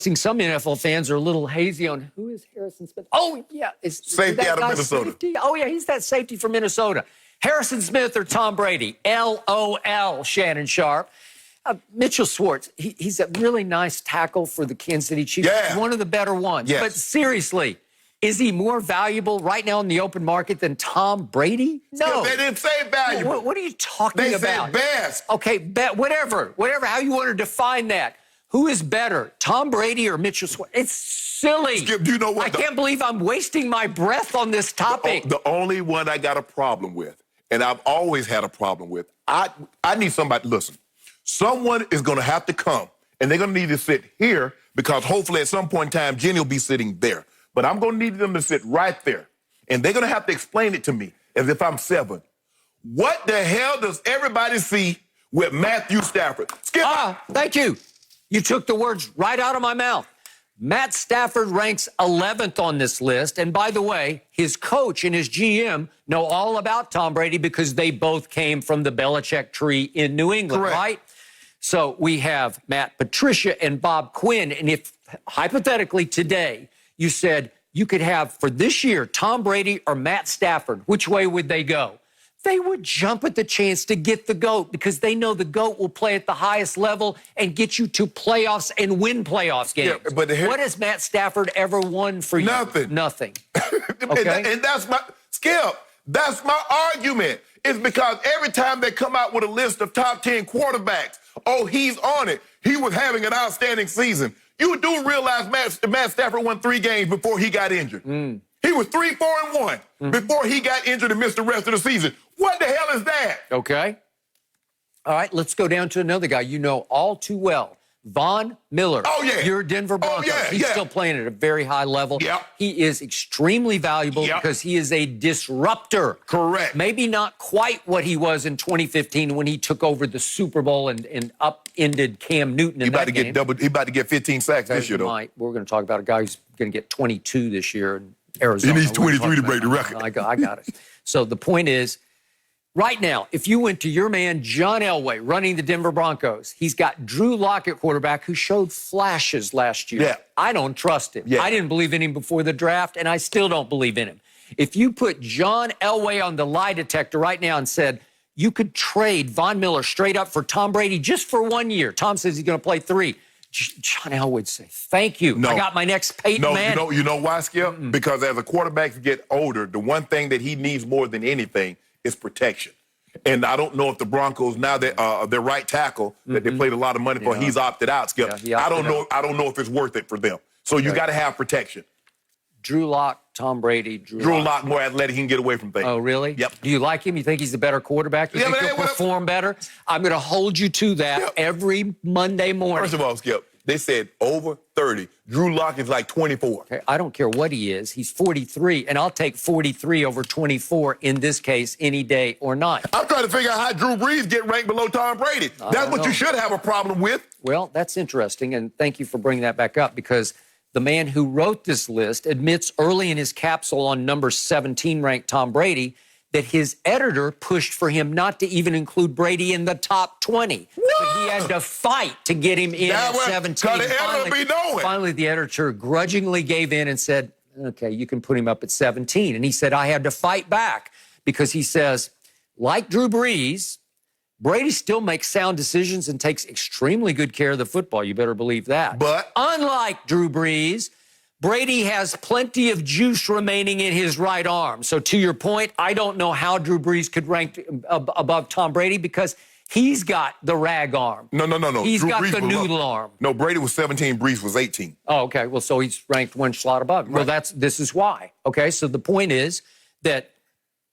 some NFL fans are a little hazy on who is Harrison Smith. Oh, yeah. Safety out of Minnesota. Safety? Oh, yeah, he's that safety from Minnesota. Harrison Smith or Tom Brady? LOL, Shannon Sharp. Mitchell Schwartz, he's a really nice tackle for the Kansas City Chiefs. Yeah. One of the better ones. Yes. But seriously, is he more valuable right now in the open market than Tom Brady? No. They didn't say valuable. What are you talking They about? said best. Okay, whatever, how you want to define that. Who is better, Tom Brady or Mitchell Schwartz? It's silly. Skip, you know what? I can't believe I'm wasting my breath on this topic. The only one I got a problem with, and I've always had a problem with, I need somebody, listen, someone is going to have to come, and they're going to need to sit here because hopefully at some point in time, Jenny will be sitting there. But I'm going to need them to sit right there, and they're going to have to explain it to me as if I'm 7. What the hell does everybody see with Matthew Stafford? Skip. Thank you. You took the words right out of my mouth. Matt Stafford ranks 11th on this list. And by the way, his coach and his GM know all about Tom Brady because they both came from the Belichick tree in New England, Correct. Right? So we have Matt Patricia and Bob Quinn. And if hypothetically today you said you could have for this year Tom Brady or Matt Stafford, which way would they go? They would jump at the chance to get the GOAT because they know the GOAT will play at the highest level and get you to playoffs and win playoffs games. Yeah, but what has Matt Stafford ever won for you? Nothing. Okay? And that's that's my argument. It's because every time they come out with a list of top 10 quarterbacks, oh, he's on it. He was having an outstanding season. You do realize Matt Stafford won 3 games before he got injured. He was 3-4-1 before he got injured and missed the rest of the season. What the hell is that? Okay. All right, let's go down to another guy you know all too well, Von Miller. Oh, yeah. Your Denver Broncos. Oh, yeah, He's still playing at a very high level. Yep. He is extremely valuable because he is a disruptor. Correct. Maybe not quite what he was in 2015 when he took over the Super Bowl and upended Cam Newton in that game. He about to get 15 sacks this year, though. We're going to talk about a guy who's going to get 22 this year in Arizona. He needs 23 to break the record. I got it. So the point is, right now, if you went to your man, John Elway, running the Denver Broncos, he's got Drew Lock at quarterback who showed flashes last year. Yeah. I don't trust him. Yeah. I didn't believe in him before the draft, and I still don't believe in him. If you put John Elway on the lie detector right now and said, you could trade Von Miller straight up for Tom Brady just for 1 year. Tom says he's going to play 3. John Elway would say, thank you. No. I got my next Peyton Manning. You know why, Skip? Because as a quarterback get older, the one thing that he needs more than anything is protection. And I don't know if the Broncos, now that their right tackle that they played a lot of money for, he's opted out, Skip. Yeah, I don't know if it's worth it for them. So you got to have protection. Drew Lock, Tom Brady. Drew Lock more athletic, he can get away from things. Oh, really? Yep. Do you like him? You think he's the better quarterback? You think he'll perform better? I'm going to hold you to that every Monday morning. First of all, Skip, they said over 30. Drew Lock is like 24. Okay, I don't care what he is. He's 43, and I'll take 43 over 24 in this case any day or night. I'm trying to figure out how Drew Brees get ranked below Tom Brady. That's what you should have a problem with. Well, that's interesting, and thank you for bringing that back up because the man who wrote this list admits early in his capsule on number 17 ranked Tom Brady that his editor pushed for him not to even include Brady in the top 20. But he had to fight to get him in at 17. Finally, the editor grudgingly gave in and said, okay, you can put him up at 17. And he said, I had to fight back because he says, like Drew Brees, Brady still makes sound decisions and takes extremely good care of the football. You better believe that. But unlike Drew Brees, Brady has plenty of juice remaining in his right arm. So to your point, I don't know how Drew Brees could rank above Tom Brady because he's got the rag arm. No. He's Drew got Brees the noodle arm. No, Brady was 17, Brees was 18. Oh, okay. Well, so he's ranked one slot above. Right. Well, this is why. Okay, so the point is that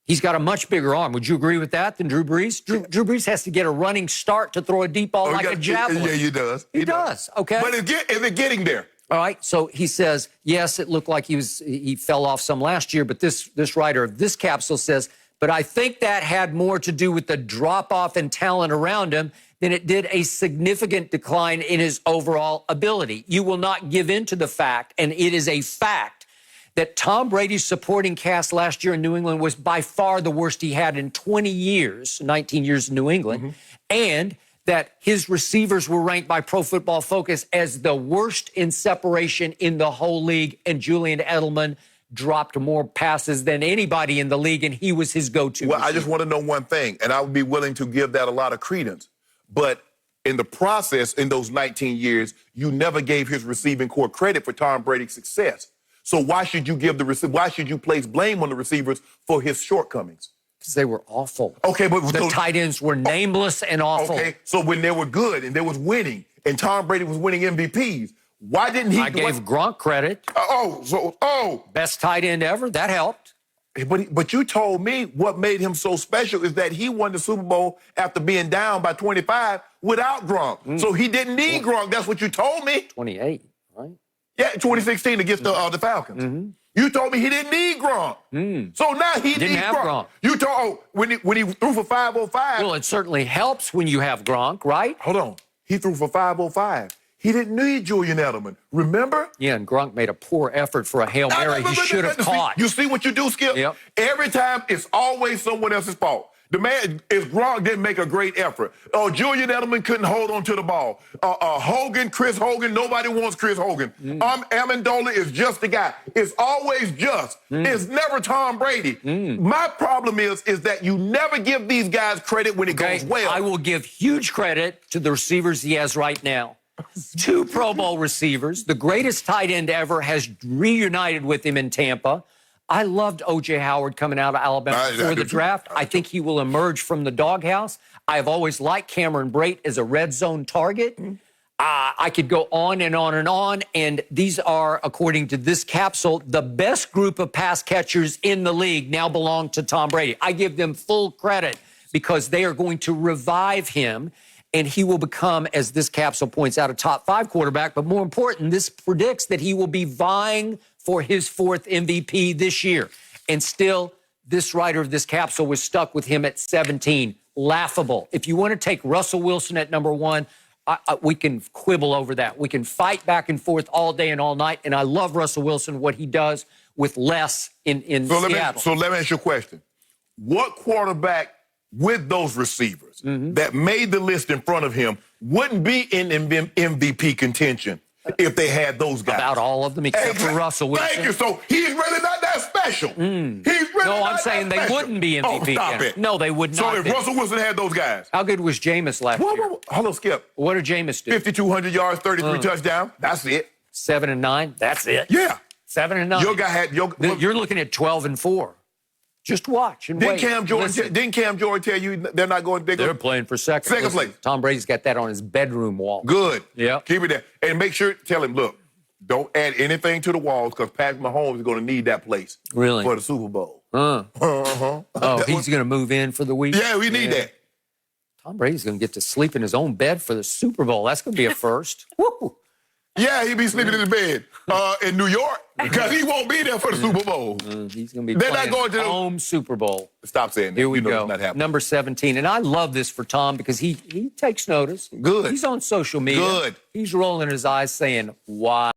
he's got a much bigger arm. Would you agree with that than Drew Brees? Drew Brees has to get a running start to throw a deep ball like a javelin. Yeah, he does. He does. Okay. But is it getting there? All right, so he says, yes, it looked like he fell off some last year, but this writer of this capsule says, but I think that had more to do with the drop-off in talent around him than it did a significant decline in his overall ability. You will not give in to the fact, and it is a fact, that Tom Brady's supporting cast last year in New England was by far the worst he had in 20 years, 19 years in New England, and that his receivers were ranked by Pro Football Focus as the worst in separation in the whole league, and Julian Edelman dropped more passes than anybody in the league, and he was his go-to Well, receiver. I just want to know one thing, and I would be willing to give that a lot of credence. But in the process, in those 19 years, you never gave his receiving core credit for Tom Brady's success. So why should you why should you place blame on the receivers for his shortcomings? Because they were awful. Okay, but the tight ends were nameless and awful. Okay, so when they were good and they was winning, and Tom Brady was winning MVPs, why didn't he? I gave Gronk credit. Best tight end ever. That helped. But you told me what made him so special is that he won the Super Bowl after being down by 25 without Gronk. So he didn't need Gronk. That's what you told me. 28, right? Yeah, 2016 against the Falcons. You told me he didn't need Gronk. So now he Didn't needs have Gronk. You told when he threw for 505. Well, it certainly helps when you have Gronk, right? Hold on. He threw for 505. He didn't need Julian Edelman. Remember? Yeah, and Gronk made a poor effort for a Hail Mary he should have caught. You see what you do, Skip? Yep. Every time it's always someone else's fault. The man, if Gronk didn't make a great effort. Oh, Julian Edelman couldn't hold on to the ball. Chris Hogan, nobody wants Chris Hogan. Amendola is just the guy. It's always just. It's never Tom Brady. My problem is that you never give these guys credit when it goes well. I will give huge credit to the receivers he has right now. 2 Pro Bowl receivers. The greatest tight end ever has reunited with him in Tampa. I loved O.J. Howard coming out of Alabama before the draft. I think he will emerge from the doghouse. I have always liked Cameron Brate as a red zone target. I could go on and on and on, and these are, according to this capsule, the best group of pass catchers in the league now belong to Tom Brady. I give them full credit because they are going to revive him, and he will become, as this capsule points out, a top 5 quarterback. But more important, this predicts that he will be vying for his 4th MVP this year. And still, this writer of this capsule was stuck with him at 17. Laughable. If you want to take Russell Wilson at number 1, we can quibble over that. We can fight back and forth all day and all night. And I love Russell Wilson, what he does with less in Seattle. So let me ask you a question. What quarterback with those receivers that made the list in front of him wouldn't be in MVP contention if they had those guys? About all of them except for Russell Wilson. Thank you. So he's really not that special. He's really No, I'm not saying that they special. wouldn't be MVP. Stop it. No, they would not. So if Russell Wilson had those guys. How good was Jameis last year? Hold on, Skip. What did Jameis do? 5,200 yards, 33 touchdowns. That's it. 7 and 9. That's it. Yeah. 7 and 9. Your guy had You're looking at 12 and 4. Just watch and wait. Didn't Cam Jordan tell you they're not going? They're playing for second. Second place. Tom Brady's got that on his bedroom wall. Good. Yeah. Keep it there, and make sure tell him, look, don't add anything to the walls because Patrick Mahomes is going to need that place. Really? For the Super Bowl. Oh, he's going to move in for the week. Yeah, we need that. Tom Brady's going to get to sleep in his own bed for the Super Bowl. That's going to be a first. Woo. Yeah, he'll be sleeping in his bed in New York because he won't be there for the Super Bowl. He's going to be They're playing not going to the home Super Bowl. Stop saying that. Here we go. It's not happening. Number 17. And I love this for Tom because he takes notice. Good. He's on social media. Good. He's rolling his eyes saying, why?